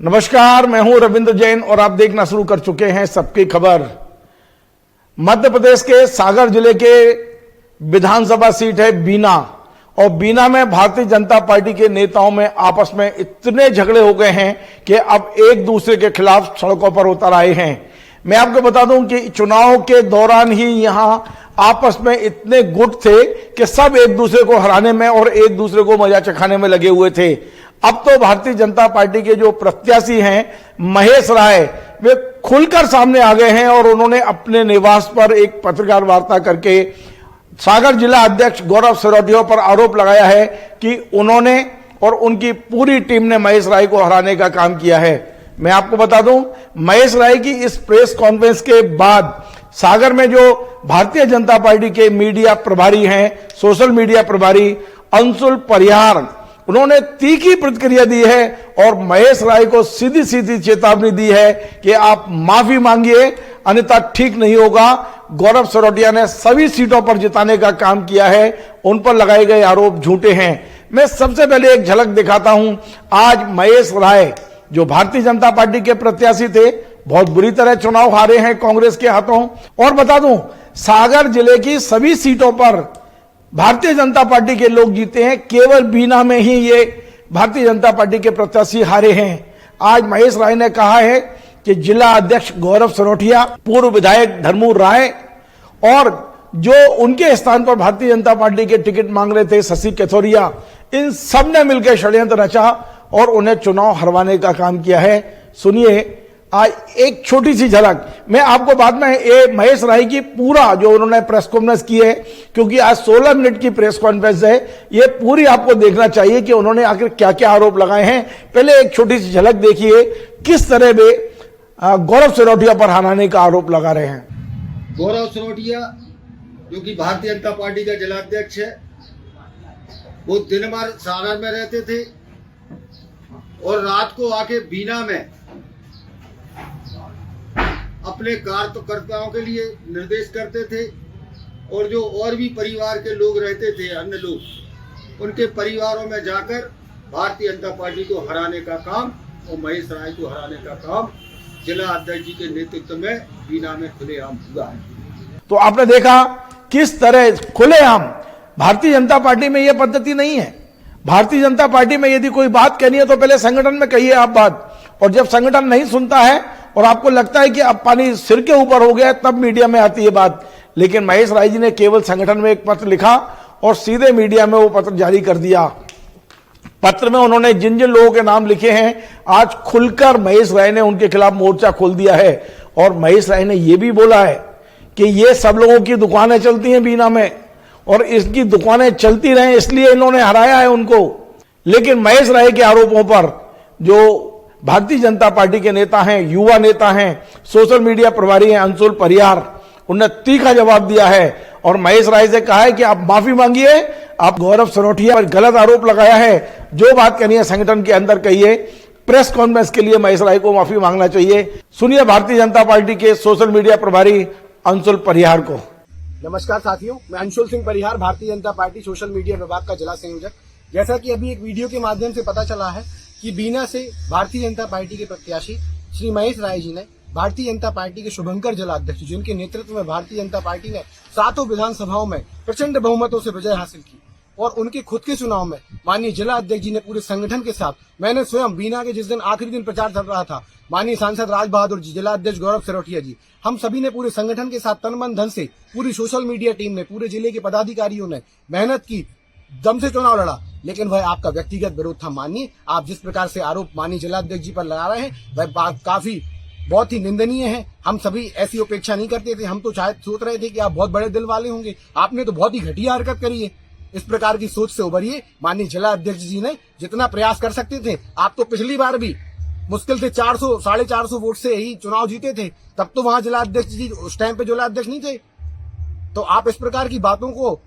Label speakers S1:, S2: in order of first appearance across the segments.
S1: नमस्कार, मैं हूं रविंद्र जैन और आप देखना शुरू कर चुके हैं सबकी खबर। मध्य प्रदेश के सागर जिले के विधानसभा सीट है बीना, और बीना में भारतीय जनता पार्टी के नेताओं में आपस में इतने झगड़े हो गए हैं कि अब एक दूसरे के खिलाफ सड़कों पर उतर आए हैं। मैं आपको बता दूं कि चुनाव के दौरान ही यहां आपस में इतने गुट थे कि सब एक दूसरे को हराने में और एक दूसरे को मजा चखाने में लगे हुए थे। अब तो भारतीय जनता पार्टी के जो प्रत्याशी हैं महेश राय, वे खुलकर सामने आ गए हैं और उन्होंने अपने निवास पर एक पत्रकार वार्ता करके सागर जिला अध्यक्ष गौरव सिरोटिया पर आरोप लगाया है कि उन्होंने और उनकी पूरी टीम ने महेश राय को हराने का काम किया है। मैं आपको बता दूं, महेश राय की इस प्रेस कॉन्फ्रेंस के बाद सागर में जो भारतीय जनता पार्टी के मीडिया प्रभारी हैं, सोशल मीडिया प्रभारी अंशुल परिहार, उन्होंने तीखी प्रतिक्रिया दी है और महेश राय को सीधी सीधी चेतावनी दी है कि आप माफी मांगिए, अन्यथा ठीक नहीं होगा। गौरव सिरोटिया ने सभी सीटों पर जिताने का काम किया है, उन पर लगाए गए आरोप झूठे हैं। मैं सबसे पहले एक झलक दिखाता हूं। आज महेश राय जो भारतीय जनता पार्टी के प्रत्याशी थे, बहुत बुरी तरह चुनाव हारे हैं कांग्रेस के हाथों। और बता दूं, सागर जिले की सभी सीटों पर भारतीय जनता पार्टी के लोग जीते हैं, केवल बीना में ही ये भारतीय जनता पार्टी के प्रत्याशी हारे हैं। आज महेश राय ने कहा है कि जिला अध्यक्ष गौरव सिरोटिया, पूर्व विधायक धर्मू राय और जो उनके स्थान पर भारतीय जनता पार्टी के टिकट मांग रहे थे शशि कैथोरिया, इन सब ने मिलकर षड्यंत्र रचा और उन्हें चुनाव हरवाने का काम किया है। सुनिए आज एक छोटी सी झलक। मैं आपको बाद में ये महेश राय की पूरा जो उन्होंने प्रेस कॉन्फ्रेंस की है, क्योंकि आज 16 मिनट की प्रेस कॉन्फ्रेंस है, ये पूरी आपको देखना चाहिए कि उन्होंने आखिर क्या क्या आरोप लगाए हैं। पहले एक छोटी सी झलक देखिए किस तरह वे गौरव सिरोटिया पर हराने का आरोप लगा रहे हैं।
S2: गौरव सिरोटिया जो कि भारतीय जनता पार्टी का जिलाध्यक्ष है, वो दिन भर सागर में रहते थे और रात को आके बीना में अपने कार्यकर्ताओं के लिए निर्देश करते थे, और जो और भी परिवार के लोग रहते थे, अन्य लोग, उनके परिवारों में जाकर भारतीय जनता पार्टी को हराने का काम और महेश राय को हराने का काम जिला अध्यक्ष जी के नेतृत्व में बीना में खुलेआम हुआ है।
S1: तो आपने देखा किस तरह खुलेआम। भारतीय जनता पार्टी में यह पद्धति नहीं है। भारतीय जनता पार्टी में यदि कोई बात कहनी है तो पहले संगठन में कहिए आप बात, और जब संगठन नहीं सुनता है और आपको लगता है कि अब पानी सिर के ऊपर हो गया, तब मीडिया में आती है बात। लेकिन महेश राय जी ने केवल संगठन में एक पत्र लिखा और सीधे मीडिया में वो पत्र जारी कर दिया। पत्र में उन्होंने जिन जिन लोगों के नाम लिखे हैं, आज खुलकर महेश राय ने उनके खिलाफ मोर्चा खोल दिया है। और महेश राय ने यह भी बोला है कि ये सब लोगों की दुकानें चलती हैं बीना में और इसकी दुकानें चलती रहें, इसलिए इन्होंने हराया है उनको। लेकिन महेश राय के आरोपों पर जो भारतीय जनता पार्टी के नेता हैं, युवा नेता हैं, सोशल मीडिया प्रभारी हैं अंशुल परिहार, उन्होंने तीखा जवाब दिया है और महेश राय से कहा है कि आप माफी मांगिए, आप गौरव सिरोटिया पर गलत आरोप लगाया है, जो बात करनी है संगठन के अंदर कहिए। प्रेस कॉन्फ्रेंस के लिए महेश राय को माफी मांगना चाहिए। सुनिए भारतीय जनता पार्टी के सोशल मीडिया प्रभारी अंशुल परिहार को।
S3: नमस्कार साथियों, मैं Anshul Singh Parihar, Bharatiya Janata party social media विभाग का जिला संयोजक। जैसा कि अभी एक वीडियो के माध्यम से पता चला है कि बीना से भारतीय जनता पार्टी के प्रत्याशी श्री महेश राय जी ने भारतीय जनता पार्टी के शुभंकर जिलाध्यक्ष, जिनके नेतृत्व में भारतीय जनता पार्टी ने 7 विधानसभाओं में प्रचंड बहुमतों से विजय हासिल की, और उनके खुद के चुनाव में माननीय जिला अध्यक्ष जी ने पूरे संगठन के साथ, मैंने स्वयं बीना के जिस दिन आखिरी दिन प्रचार चल रहा था, माननीय सांसद राज बहादुर जी, जिला अध्यक्ष गौरव सिरोटिया जी, हम सभी ने पूरे संगठन के साथ तन मन धन से, पूरी सोशल मीडिया टीम ने, पूरे जिले के पदाधिकारियों ने मेहनत की, दम से चुनाव लड़ा। लेकिन वह आपका व्यक्तिगत विरोध था। माननीय, आप जिस प्रकार से आरोप माननीय जिलाध्यक्ष जी पर लगा रहे हैं वह काफी बहुत ही निंदनीय है। हम सभी ऐसी अपेक्षा नहीं करते थे। हम तो शायद सोच रहे थे कि आप बहुत बड़े दिल वाले होंगे। आपने तो बहुत ही घटिया हरकत करी है। इस प्रकार की सोच से उभरिए। माननीय जिला अध्यक्ष जी ने जितना प्रयास कर सकते थे, आप तो पिछली बार भी मुश्किल से 400 साढ़े 400 वोट से ही चुनाव जीते थे, तब तो वहां जिला अध्यक्ष जी उस टाइम पे जिला अध्यक्ष नहीं थे। तो आप इस प्रकार की बातों को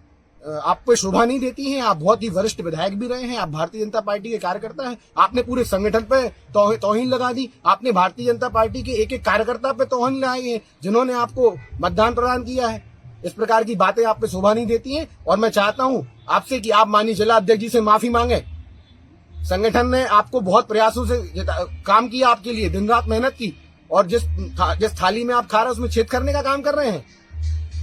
S3: आप पे शोभा नहीं देती हैं। आप बहुत ही वरिष्ठ विधायक भी रहे हैं, आप भारतीय जनता पार्टी के कार्यकर्ता हैं। आपने पूरे संगठन पे तौहीन लगा दी। आपने भारतीय जनता पार्टी के एक एक कार्यकर्ता पे तौहीन लगाई है, जिन्होंने आपको मतदान प्रदान किया है। इस प्रकार की बातें आप पे शोभा नहीं देती हैं, और मैं चाहता हूं आपसे कि आप माननीय जिला अध्यक्ष जी से माफी मांगे संगठन ने आपको बहुत प्रयासों से काम किया, आपके लिए दिन रात मेहनत की, और जिस थाली में आप खा रहे हैं उसमें छेद करने का काम कर रहे हैं।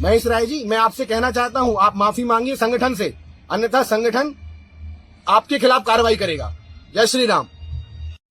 S3: महेश राय जी, मैं आपसे कहना चाहता हूं, आप माफी मांगिए संगठन से, अन्यथा संगठन आपके खिलाफ कार्रवाई करेगा। जय श्री राम।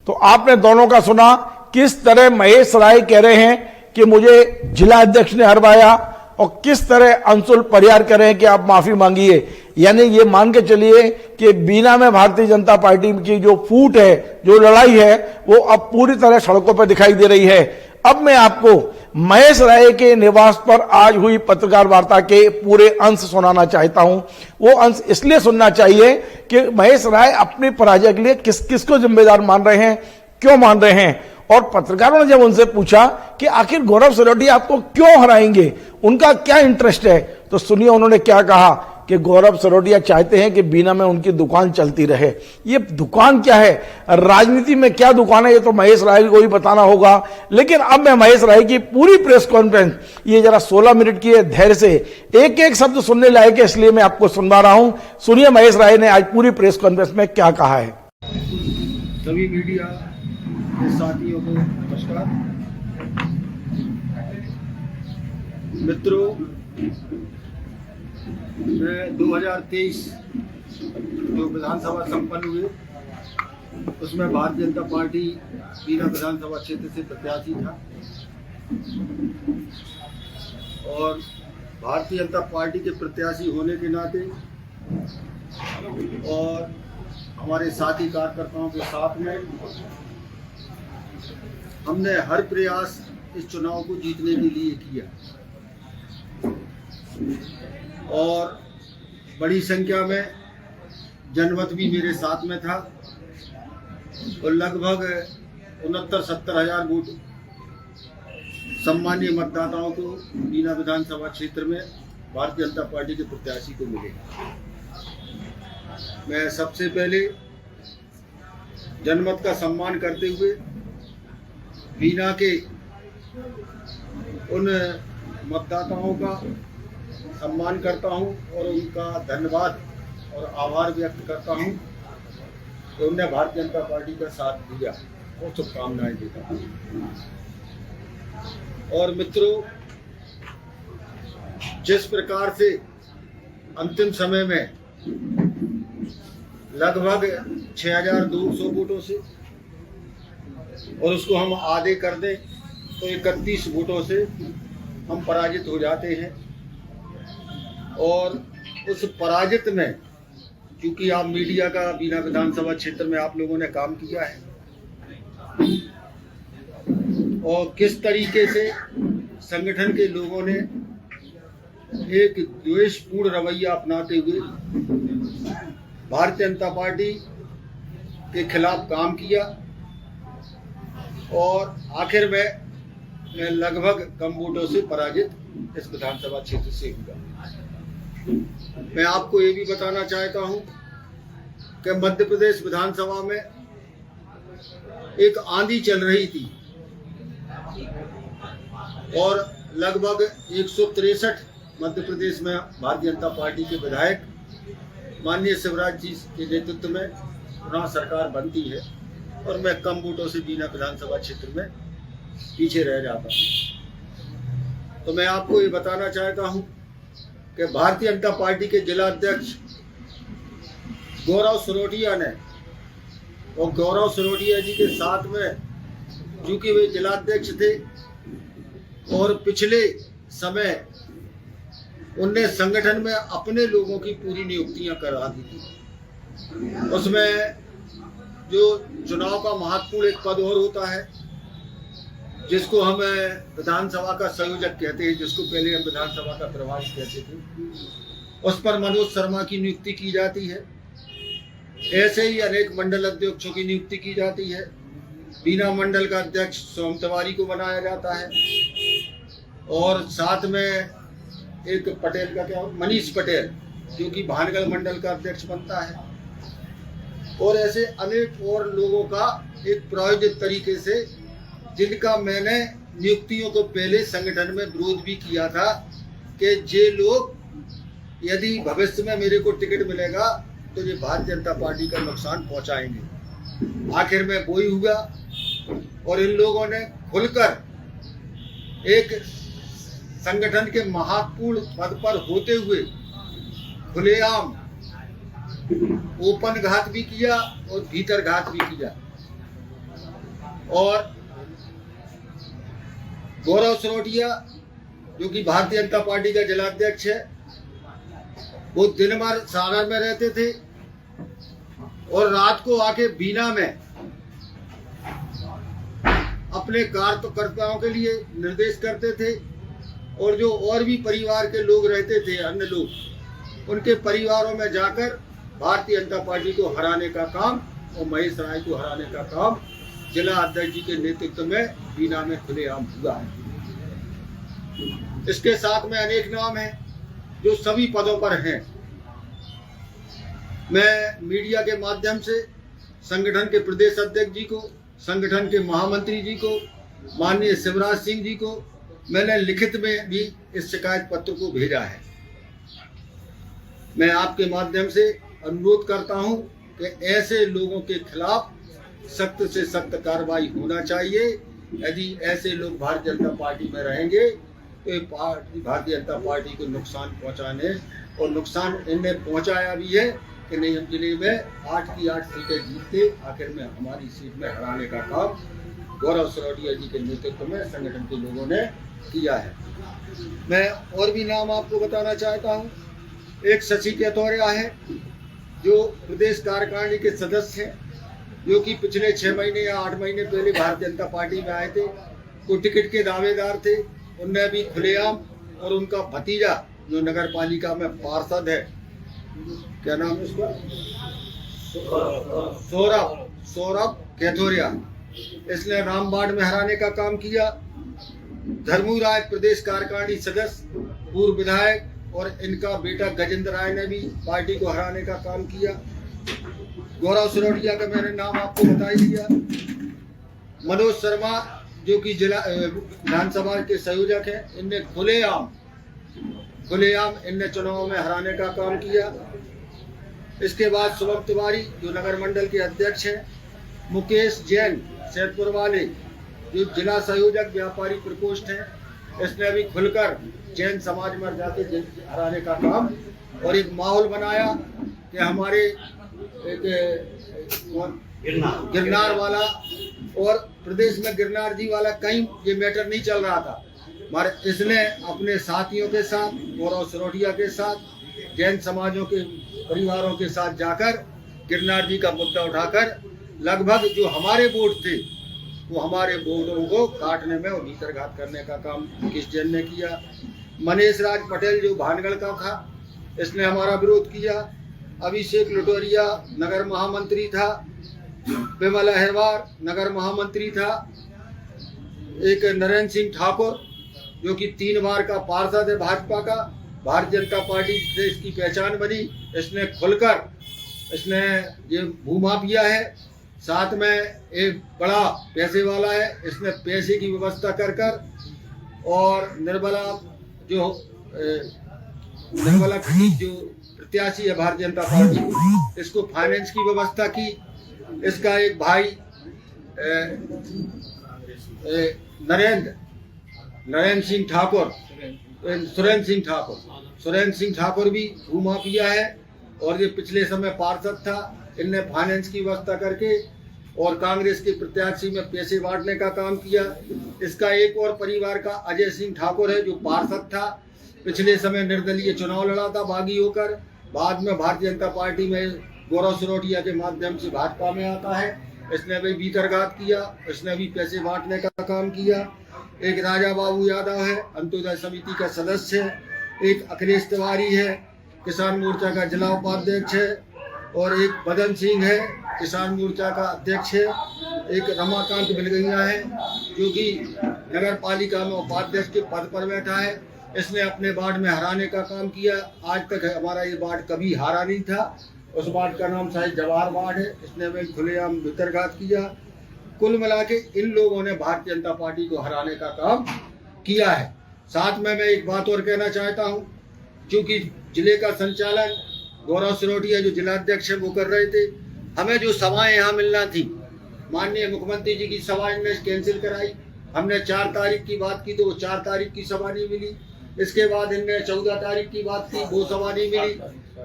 S1: तो आपने दोनों का सुना किस तरह महेश राय कह रहे हैं कि मुझे जिला अध्यक्ष ने हरवाया, और किस तरह अंशुल परिहार कह रहे हैं कि आप माफी मांगिए। यानी ये मान के चलिए कि बीना में भारतीय जनता पार्टी की जो फूट है, जो लड़ाई है, वो अब पूरी तरह सड़कों पर दिखाई दे रही है। अब मैं आपको महेश राय के निवास पर आज हुई पत्रकार वार्ता के पूरे अंश सुनाना चाहता हूं। वो अंश इसलिए सुनना चाहिए कि महेश राय अपनी पराजय के लिए किस किस को जिम्मेदार मान रहे हैं, क्यों मान रहे हैं। और पत्रकारों ने जब उनसे पूछा कि आखिर गौरव सरोटिया आपको क्यों हराएंगे, उनका क्या इंटरेस्ट है, तो सुनिए उन्होंने क्या कहा कि गौरव सरोटिया चाहते हैं कि बीना में उनकी दुकान चलती रहे। ये दुकान क्या है, राजनीति में क्या दुकान है, ये तो महेश राय को ही बताना होगा। लेकिन अब मैं महेश राय की पूरी प्रेस कॉन्फ्रेंस, ये जरा 16 मिनट की है, धैर्य से एक एक शब्द सुनने लायक है, इसलिए मैं आपको सुनवा रहा हूं। सुनिए महेश राय ने आज पूरी प्रेस कॉन्फ्रेंस में क्या कहा है।
S2: सभी मीडिया के साथियों को नमस्कार। मित्रों, मैं 2023 जो विधानसभा संपन्न हुए उसमें भारतीय जनता पार्टी बीना विधानसभा क्षेत्र से प्रत्याशी था, और भारतीय जनता पार्टी के प्रत्याशी होने के नाते और हमारे साथी कार्यकर्ताओं के साथ में हमने हर प्रयास इस चुनाव को जीतने के लिए किया, और बड़ी संख्या में जनमत भी मेरे साथ में था, और लगभग 69-70 हजार वोट सम्मानीय मतदाताओं को बीना विधानसभा क्षेत्र में भारतीय जनता पार्टी के प्रत्याशी को मिले। मैं सबसे पहले जनमत का सम्मान करते हुए बीना के उन मतदाताओं का सम्मान करता हूं और उनका धन्यवाद और आभार व्यक्त करता हूं कि उन्होंने भारतीय जनता पार्टी का साथ दिया और शुभकामनाएं देता हूं। और मित्रों, जिस प्रकार से अंतिम समय में लगभग 6200 वोटों से, और उसको हम आधे कर दें तो 31 वोटों से हम पराजित हो जाते हैं। और उस पराजित में, क्योंकि आप मीडिया का बीना विधानसभा क्षेत्र में आप लोगों ने काम किया है, और किस तरीके से संगठन के लोगों ने एक द्वेषपूर्ण रवैया अपनाते हुए भारतीय जनता पार्टी के खिलाफ काम किया, और आखिर में मैं लगभग कम वोटों से पराजित इस विधानसभा क्षेत्र से हुआ। मैं आपको ये भी बताना चाहता हूं कि मध्य प्रदेश विधानसभा में एक आंधी चल रही थी, और लगभग 163 मध्य प्रदेश में भारतीय जनता पार्टी के विधायक माननीय शिवराज जी के नेतृत्व में पुनः सरकार बनती है, और मैं कम वोटों से बीना विधानसभा क्षेत्र में पीछे रह जाता हूं। तो मैं आपको ये बताना चाहता हूं कि भारतीय जनता पार्टी के जिला अध्यक्ष गौरव सरोटिया ने, और गौरव सरोटिया जी के साथ में, चूंकि वे जिला अध्यक्ष थे और पिछले समय उनने संगठन में अपने लोगों की पूरी नियुक्तियां करा दी थी। उसमें जो चुनाव का महत्वपूर्ण एक पद और होता है, जिसको हम विधानसभा का संयोजक कहते हैं, जिसको पहले हम विधानसभा का प्रभारी कहते थे, उस पर मनोज शर्मा की नियुक्ति की जाती है। ऐसे ही अनेक मंडल अध्यक्षों की नियुक्ति की जाती है। बीना मंडल का अध्यक्ष सोम तिवारी को बनाया जाता है, और साथ में एक पटेल का क्या, मनीष पटेल, जो कि भानगढ़ मंडल का अध्यक्ष बनता है। और ऐसे अनेक और लोगों का एक प्रायोजित तरीके से, जिनका मैंने नियुक्तियों को पहले संगठन में विरोध भी किया था कि ये लोग यदि भविष्य में मेरे को टिकट मिलेगा तो ये भारतीय जनता पार्टी का नुकसान पहुंचाएंगे। आखिर में वही हुआ और इन लोगों ने खुलकर एक संगठन के महत्वपूर्ण पद पर होते हुए खुलेआम ओपन घात भी किया और भीतर घात भी किया। और गौरव सरोटिया जो कि भारतीय जनता पार्टी का जिलाध्यक्ष है, वो दिन भर सागर में रहते थे और रात को आके बीना में अपने कार्यकर्ताओं के लिए निर्देश करते थे और जो और भी परिवार के लोग रहते थे, अन्य लोग, उनके परिवारों में जाकर भारतीय जनता पार्टी को हराने का काम और महेश राय को हराने का काम जिला अध्यक्ष जी के नेतृत्व में बीना में खुलेआम हुआ है। इसके साथ में अनेक नाम हैं जो सभी पदों पर हैं। मैं मीडिया के माध्यम से संगठन के प्रदेश अध्यक्ष जी को, संगठन के महामंत्री जी को, माननीय शिवराज सिंह जी को मैंने लिखित में भी इस शिकायत पत्र को भेजा है। मैं आपके माध्यम से अनुरोध करता हूं कि ऐसे लोगों के खिलाफ सख्त से सख्त कार्रवाई होना चाहिए। यदि ऐसे लोग भारतीय जनता पार्टी में रहेंगे तो ये भारतीय जनता पार्टी को नुकसान पहुंचाने और नुकसान इन्हें पहुंचाया भी है कि नहीं, हम जिले में 8 की 8 सीटें जीतते आखिर में हमारी सीट में हराने का काम गौरव सरोटिया जी के नेतृत्व में संगठन के लोगों ने किया है। मैं और भी नाम आपको बताना चाहता हूं। एक शशि कैथोरिया है जो प्रदेश कार्यकारिणी के सदस्य हैं, जो कि पिछले 6 महीने या 8 महीने पहले भारतीय जनता पार्टी में आए थे, वो टिकट के दावेदार थे। उनने भी खुलेआम, और उनका भतीजा जो नगर पालिका में पार्षद है, क्या नाम है उसका, सौरभ कैथोरिया, इसने रामबाड़ में हराने का काम किया। धर्मू राय प्रदेश कार्यकारिणी सदस्य, पूर्व विधायक, और इनका बेटा गजेंद्र राय ने भी पार्टी को हराने का काम किया। गौरव सरोटिया का मैंने नाम आपको बता ही दिया। मनोज शर्मा जो कि जिला विधानसभा के संयोजक हैं, इनने खुलेआम इनने चुनाव में हराने का काम किया। इसके बाद शुभम तिवारी जो नगर मंडल के अध्यक्ष हैं, मुकेश जैन सैदपुर वाले जो जिला संयोजक व्यापारी प्रकोष्ठ हैं, इसने भी खुलकर जैन समाज में जाके हराने का काम और एक माहौल बनाया कि हमारे गिरनार वाला और प्रदेश में गिरनार जी वाला कहीं ये मैटर नहीं चल रहा था, मगर इसने अपने साथियों के साथ, गौरव सरोटिया के साथ, जैन समाजों के परिवारों के साथ जाकर गिरनार जी का मुद्दा उठाकर लगभग जो हमारे वोट थे वो हमारे वोटों को काटने में और भीतरघात करने का काम मुकेश जैन ने किया। मनीष राज पटेल जो भानगढ़ का था, इसने हमारा विरोध किया। अभिषेक लुटोरिया नगर महामंत्री था, विमल अहिरवार नगर महामंत्री था। एक नरेंद्र सिंह ठाकुर जो कि 3 बार का पार्षद है भाजपा का, भारतीय जनता पार्टी से इसकी पहचान बनी, इसने खुलकर इसने ये भूमाफिया है। साथ में एक बड़ा पैसे वाला है, इसने पैसे की व्यवस्था कर और निर्मला की जो प्रत्याशी है भारतीय जनता पार्टी, इसको फाइनेंस की व्यवस्था की। इसका एक भाई सुरेंद्र सिंह ठाकुर भी भूमाफिया है और ये पिछले समय पार्षद था। इनने फाइनेंस की व्यवस्था करके और कांग्रेस के प्रत्याशी में पैसे बांटने का काम किया। इसका एक और परिवार का अजय सिंह ठाकुर है जो पार्षद था, पिछले समय निर्दलीय चुनाव लड़ा था बागी होकर, बाद में भारतीय जनता पार्टी में गौरव सरोटिया के माध्यम से भाजपा में आता है। इसने भी भीतरघात किया, इसने भी पैसे बांटने का काम किया। एक राजा बाबू यादव है, अंत्योदय समिति का सदस्य है। एक अखिलेश तिवारी है, किसान मोर्चा का जिला उपाध्यक्ष है। और एक बदन सिंह है, किसान मोर्चा का अध्यक्ष है। एक रमाकांत बिलगैया है जो कि नगर पालिका में उपाध्यक्ष के पद पर बैठा है। इसने अपने वार्ड में हराने का काम किया। आज तक हमारा ये वार्ड कभी हारा नहीं था। उस वार्ड का नाम शायद जवाहर वार्ड है। इसने भी खुलेआम भीतरघात किया। कुल मिला के इन लोगों ने भारतीय जनता पार्टी को हराने का काम किया है। साथ में मैं एक बात और कहना चाहता हूँ, क्योंकि जिले का संचालन गौरव सरोटिया जो जिलाध्यक्ष है वो कर रहे थे। हमें जो सभाएं यहाँ मिलना थी, माननीय मुख्यमंत्री जी की सभा इनने कैंसिल कराई। हमने 4 तारीख की बात की तो वो 4 तारीख की सभा नहीं मिली। इसके बाद इनने 14 तारीख की बात की, वो सभा नहीं मिली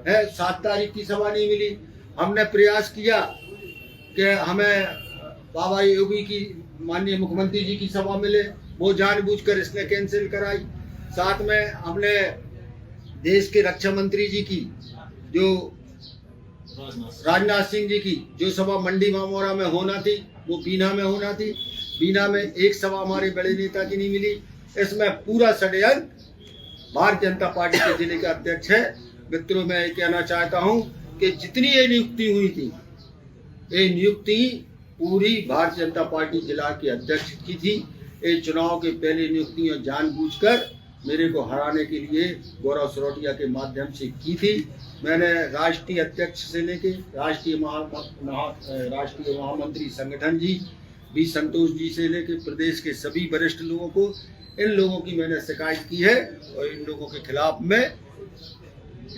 S2: है। 7 तारीख की सभा नहीं मिली। हमने प्रयास किया कि हमें बाबा योगी की, माननीय मुख्यमंत्री जी की सभा मिले, वो जानबूझकर इसने कैंसिल कराई। साथ में हमने देश के रक्षा मंत्री जी की, जो राजनाथ सिंह जी की जो सभा मंडी मामोरा में होना थी, वो बीना में होना थी। बीना में एक सभा हमारे बड़े नेता की नहीं मिली। इसमें पूरा षड्यंत्र भारतीय जनता पार्टी के जिले के अध्यक्ष है। मित्रों, मैं ये कहना चाहता हूं कि जितनी ये नियुक्ति हुई थी, ये नियुक्ति पूरी भारतीय जनता पार्टी जिला के अध्यक्ष की थी। ये चुनाव के पहले नियुक्तियां जानबूझकर मेरे को हराने के लिए गौरव सरोटिया के माध्यम से की थी। मैंने राष्ट्रीय अध्यक्ष से लेके राष्ट्रीय महामंत्री संगठन जी बी संतोष जी से लेके प्रदेश के सभी वरिष्ठ लोगों को, इन लोगों की मैंने शिकायत की है और इन लोगों के खिलाफ में,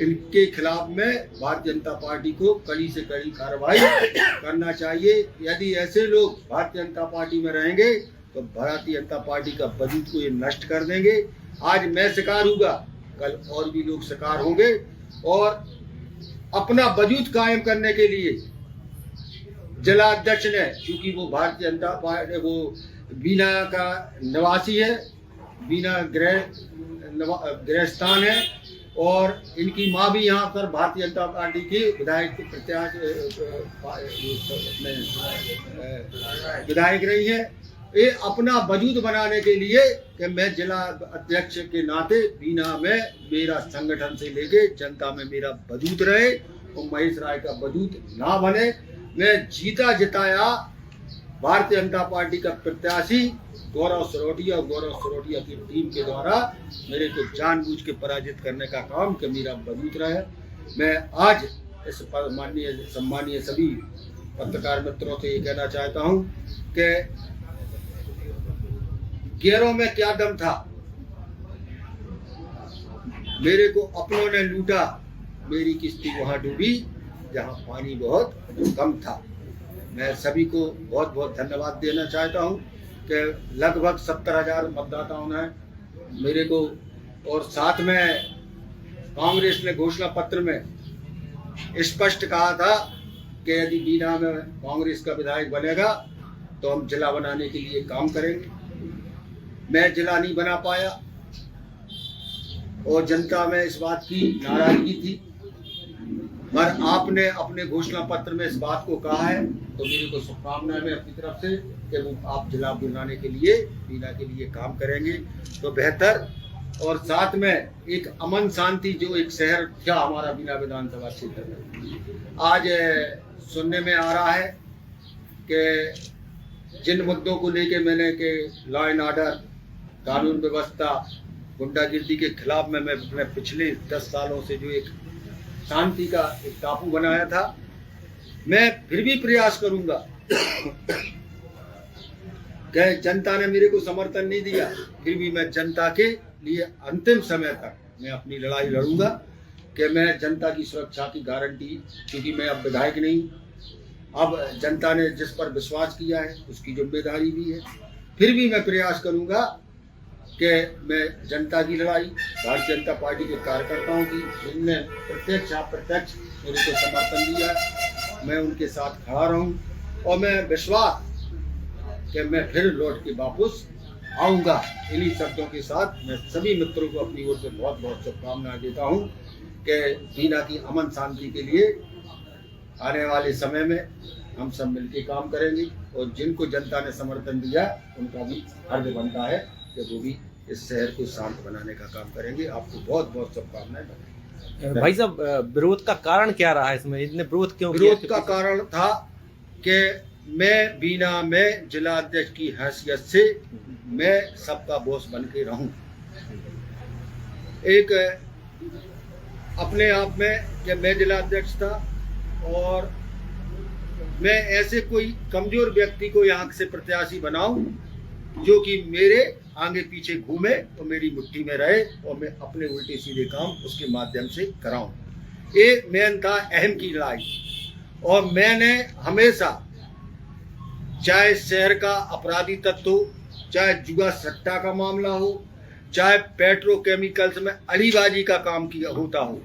S2: इनके खिलाफ में भारतीय जनता पार्टी को कड़ी से कड़ी कार्रवाई करना चाहिए। यदि ऐसे लोग भारतीय जनता पार्टी में रहेंगे तो भारतीय जनता पार्टी का वजूद को ये नष्ट कर देंगे। आज मैं शिकार हुआ, कल और भी लोग शिकार होंगे और अपना वजूद कायम करने के लिए जिला अध्यक्ष ने, क्योंकि वो भारतीय जनता पार्टी, वो बीना का निवासी है, बीना गृह स्थान है और इनकी माँ भी यहाँ पर भारतीय जनता पार्टी की विधायक रही है। ये अपना वजूद बनाने के लिए कि मैं जिला अध्यक्ष के नाते बीना में मेरा संगठन से लेके जनता में मेरा वजूद रहे और महेश राय का वजूद ना बने। मैं जीता जिताया भारतीय जनता पार्टी का प्रत्याशी गौरव सरोटिया और गौरव सरोटिया की टीम के द्वारा मेरे को जानबूझ के पराजित करने का काम कि मेरा वजूद रहा है। मैं आज इस माननीय सम्मानीय सभी पत्रकार मित्रों से ये कहना चाहता हूँ कि गैरों में क्या दम था, मेरे को अपनों ने लूटा, मेरी किश्ती वहां डूबी जहां पानी बहुत कम था। मैं सभी को बहुत बहुत धन्यवाद देना चाहता हूं कि लगभग 70,000 मतदाताओं ने मेरे को, और साथ में कांग्रेस ने घोषणा पत्र में स्पष्ट कहा था कि यदि बीना में कांग्रेस का विधायक बनेगा तो हम जिला बनाने के लिए काम करेंगे। मैं जिला नहीं बना पाया और जनता में इस बात की नाराजगी थी, मगर आपने अपने घोषणा पत्र में इस बात को कहा है तो मेरे को शुभकामनाएं मैं अपनी तरफ से कि वो आप जिला बनाने के लिए, बीना के लिए काम करेंगे तो बेहतर। और साथ में एक अमन शांति जो एक शहर था हमारा बीना विधानसभा क्षेत्र में, आज सुनने में आ रहा है कि जिन मुद्दों को लेके मैंने कि लॉ एंड ऑर्डर, कानून व्यवस्था, गुंडागिर्दी के खिलाफ में मैं पिछले 10 सालों से जो एक शांति का एक टापू बनाया था, मैं फिर भी प्रयास करूंगा कि जनता ने मेरे को समर्थन नहीं दिया, फिर भी मैं जनता के लिए अंतिम समय तक मैं अपनी लड़ाई लड़ूंगा कि मैं जनता की सुरक्षा की गारंटी, क्योंकि मैं अब विधायक नहीं, अब जनता ने जिस पर विश्वास किया है उसकी जिम्मेदारी भी है। फिर भी मैं प्रयास करूंगा कि मैं जनता की लड़ाई, भारतीय जनता पार्टी के कार्यकर्ताओं की, जिनने प्रत्यक्ष अप्रत्यक्ष मेरे को समर्थन दिया, मैं उनके साथ खड़ा रहूं और मैं विश्वास कि मैं फिर लौट के वापस आऊंगा। इन्हीं शब्दों के साथ मैं सभी मित्रों को अपनी ओर से बहुत बहुत शुभकामनाएं देता हूं कि बीना की अमन शांति के लिए आने वाले समय में हम सब मिलकर काम करेंगे और जिनको जनता ने समर्थन दिया उनका भी फर्ज बनता है कि वो भी इस शहर को शांत बनाने का काम करेंगे। आपको बहुत बहुत शुभकामनाएं।
S4: भाई साहब, विरोध का कारण क्या रहा है इसमें, इतने विरोध क्यों?
S2: विरोध का कारण था कि मैं बीना में जिला अध्यक्ष की हैसियत से मैं सबका बॉस बन के रहूं, एक अपने आप में कि मैं जिला अध्यक्ष था और मैं ऐसे कोई कमजोर व्यक्ति को यहाँ से प्रत्याशी बनाऊं जो कि मेरे आगे पीछे घूमे तो मेरी मुट्ठी में रहे और मैं अपने उल्टे सीधे काम उसके माध्यम से कराऊं। ये मेन था अहम की लड़ाई और मैंने हमेशा, चाहे शहर का अपराधी तत्व हो, चाहे जुआ सट्टा का मामला हो, चाहे पेट्रोकेमिकल्स में अड़ीबाजी का काम किया होता हो,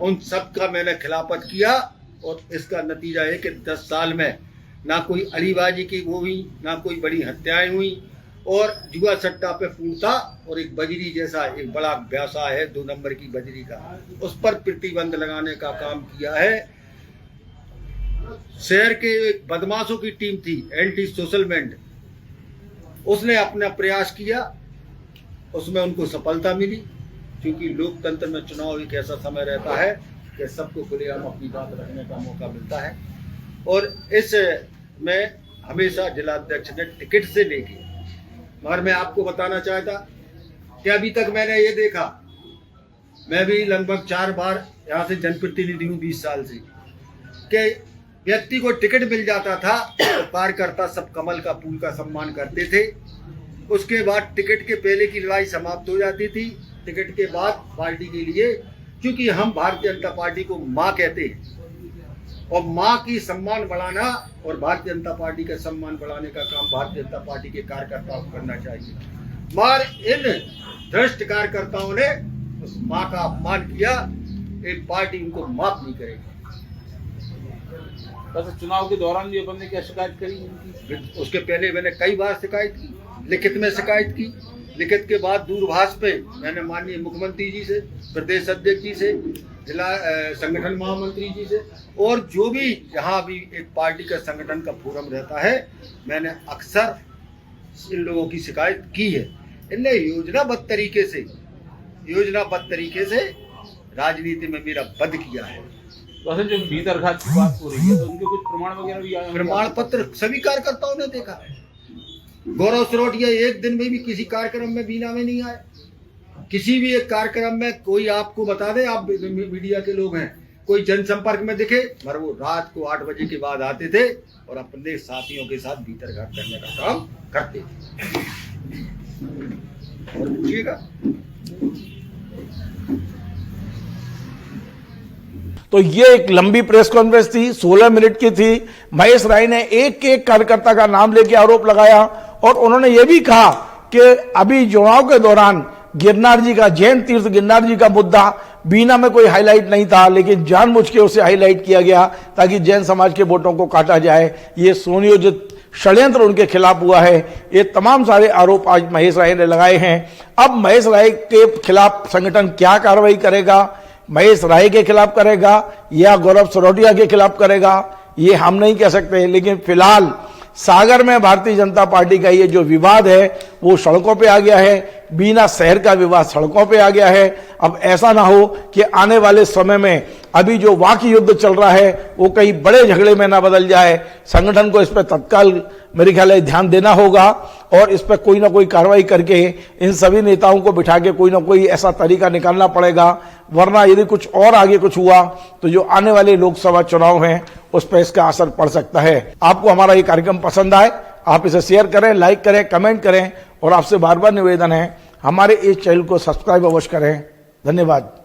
S2: उन सब का मैंने खिलाफत किया। और इसका नतीजा है कि 10 साल में ना कोई अड़ीबाजी की वो हुई, ना कोई बड़ी हत्याएं हुई, और जुआ सट्टा पे पूर्णता और एक बजरी जैसा एक बड़ा व्यवसाय है 2 नंबर की बजरी का, उस पर प्रतिबंध लगाने का काम किया है। शहर के एक बदमाशों की टीम थी, एंटी सोशलमेंट, उसने अपना प्रयास किया, उसमें उनको सफलता मिली, क्योंकि लोकतंत्र में चुनाव एक ऐसा समय रहता है कि सबको खुलेआम अपनी बात रखने का मौका मिलता है। और इस में हमेशा जिलाध्यक्ष ने टिकट से लेके, मगर मैं आपको बताना चाहता कि अभी तक मैंने ये देखा, मैं भी लगभग 4 बार यहाँ से जनप्रतिनिधि हूँ 20 साल से, कि व्यक्ति को टिकट मिल जाता था तो कार्यकर्ता सब कमल का फूल का सम्मान करते थे। उसके बाद टिकट के पहले की लड़ाई समाप्त हो जाती थी, टिकट के बाद पार्टी के लिए, क्योंकि हम भारतीय जनता पार्टी को माँ कहते हैं, और माँ की सम्मान बढ़ाना और भारतीय जनता पार्टी का सम्मान बढ़ाने का काम भारतीय जनता पार्टी के कार्यकर्ताओं को करना चाहिए। मगर इन भ्रष्ट कार्यकर्ताओं ने उस माँ का अपमान किया, एक पार्टी उनको माफ नहीं करेगी।
S5: बस चुनाव के दौरान भी अपन ने क्या शिकायत करी?
S2: उसके पहले मैंने कई बार शिकायत की, लिखित में शिकायत की, लिखित के बाद दूरभाष पे मैंने माननीय मुख्यमंत्री जी से, प्रदेश अध्यक्ष जी से, जिला संगठन महामंत्री जी से, और जो भी यहाँ भी एक पार्टी का संगठन का फोरम रहता है, मैंने अक्सर इन लोगों की शिकायत की है। इनने योजनाबद्ध तरीके से राजनीति में मेरा वध किया है।
S5: वैसे जो भीतर घात की बात हो रही है, तो उनके कुछ प्रमाण वगैरह भी आए?
S2: प्रमाण पत्र सभी कार्यकर्ताओं ने देखा है। गौरव सरोटिया एक दिन में भी किसी कार्यक्रम में बीना में नहीं आए। किसी भी एक कार्यक्रम में कोई आपको बता दे, आप मीडिया के लोग हैं, कोई जनसंपर्क में दिखे, मगर वो रात को 8 बजे के बाद आते थे और अपने साथियों के साथ भीतर घाट करने का काम करते थे। और पूछिएगा।
S1: तो ये एक लंबी प्रेस कॉन्फ्रेंस थी, 16 मिनट की थी। महेश राय ने एक एक कार्यकर्ता का नाम लेके आरोप लगाया, और उन्होंने ये भी कहा कि अभी चुनाव के दौरान गिरनार जी का, जैन तीर्थ गिरनार जी का मुद्दा बीना में कोई हाईलाइट नहीं था, लेकिन जानबूझ के उसे हाईलाइट किया गया ताकि जैन समाज के वोटों को काटा जाए। ये सुनियोजित षड्यंत्र उनके खिलाफ हुआ है। ये तमाम सारे आरोप आज महेश राय ने लगाए हैं। अब महेश राय के खिलाफ संगठन क्या कार्रवाई करेगा, महेश राय के खिलाफ करेगा या गौरव सरोटिया के खिलाफ करेगा, ये हम नहीं कह सकते। लेकिन फिलहाल सागर में भारतीय जनता पार्टी का ये जो विवाद है वो सड़कों पे आ गया है, बीना शहर का विवाद सड़कों पे आ गया है। अब ऐसा ना हो कि आने वाले समय में अभी जो वाक युद्ध चल रहा है वो कहीं बड़े झगड़े में ना बदल जाए। संगठन को इस पर तत्काल मेरे ख्याल है ध्यान देना होगा, और इस पर कोई ना कोई कार्रवाई करके इन सभी नेताओं को बिठा के कोई ना कोई ऐसा तरीका निकालना पड़ेगा, वरना यदि कुछ और आगे कुछ हुआ तो जो आने वाले लोकसभा चुनाव हैं उस पर इसका असर पड़ सकता है। आपको हमारा ये कार्यक्रम पसंद आए, आप इसे शेयर करें, लाइक करें, कमेंट करें, और आपसे बार बार निवेदन है हमारे इस चैनल को सब्सक्राइब अवश्य करें। धन्यवाद।